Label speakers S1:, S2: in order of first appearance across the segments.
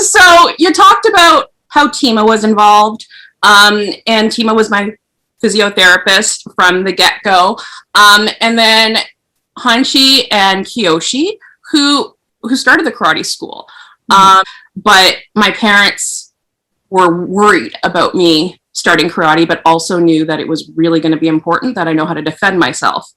S1: So you talked about how Tima was involved, and Tima was my physiotherapist from the get-go, and then Hanshi and Kiyoshi, who started the karate school. But my parents were worried about me starting karate, but also knew that it was really going to be important that I know how to defend myself.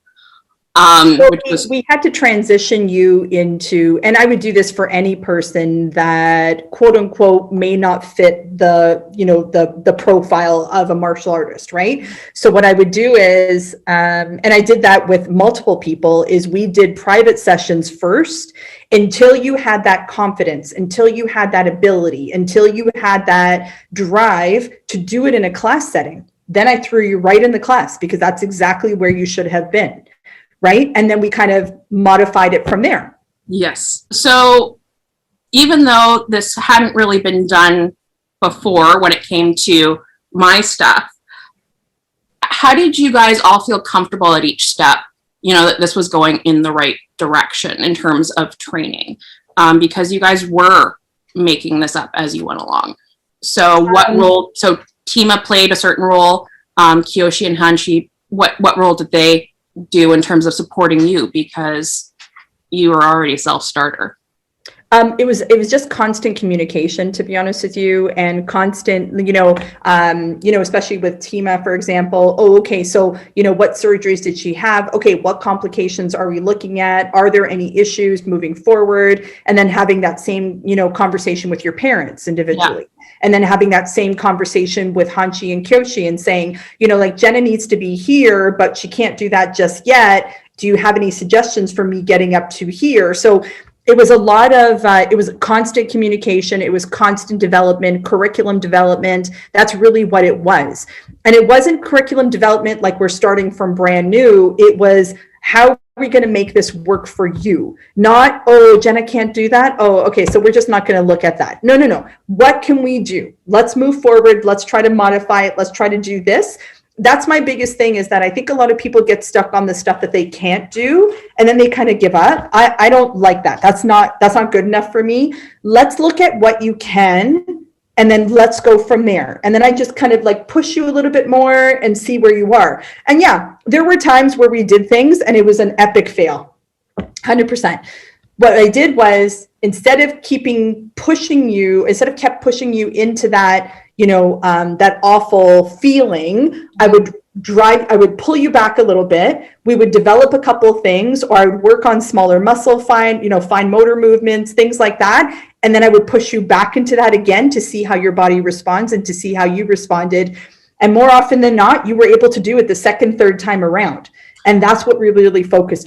S2: So we had to transition you into, and I would do this for any person that quote unquote may not fit the profile of a martial artist, right? So what I would do is, and I did that with multiple people, is we did private sessions first until you had that confidence, until you had that ability, until you had that drive to do it in a class setting. Then I threw you right in the class because that's exactly where you should have been. Right? And then we kind of modified it from there.
S1: Yes. So even though this hadn't really been done before when it came to my stuff, how did you guys all feel comfortable at each step, that this was going in the right direction in terms of training? Because you guys were making this up as you went along. So what role, so Tima played a certain role, Kiyoshi and Hanshi, what role did they do in terms of supporting you, because you were already a self-starter?
S2: It was just constant communication, to be honest with you, and constant, especially with Tima, for example. Oh, okay, so what surgeries did she have? Okay, what complications are we looking at? Are there any issues moving forward? And then having that same conversation with your parents individually. Yeah. And then having that same conversation with Hanshi and Kyoshi and saying, like Jenna needs to be here, but she can't do that just yet. Do you have any suggestions for me getting up to here? So it was a lot of, it was constant communication. It was constant development, curriculum development. That's really what it was. And it wasn't curriculum development like we're starting from brand new. It was, how are we going to make this work for you? Not, oh, Jenna can't do that. Oh, okay, so we're just not going to look at that. No. What can we do? Let's move forward. Let's try to modify it. Let's try to do this. That's my biggest thing, is that I think a lot of people get stuck on the stuff that they can't do, and then they kind of give up. I don't like that. That's not good enough for me. Let's look at what you can, and then let's go from there. And then I just kind of like push you a little bit more and see where you are. And yeah, there were times where we did things and it was an epic fail, 100%. What I did was, instead of kept pushing you into that, that awful feeling, I would pull you back a little bit. We would develop a couple of things, or I would work on smaller muscle, fine motor movements, things like that. And then I would push you back into that again to see how your body responds and to see how you responded. And more often than not, you were able to do it the second, third time around. And that's what we really focused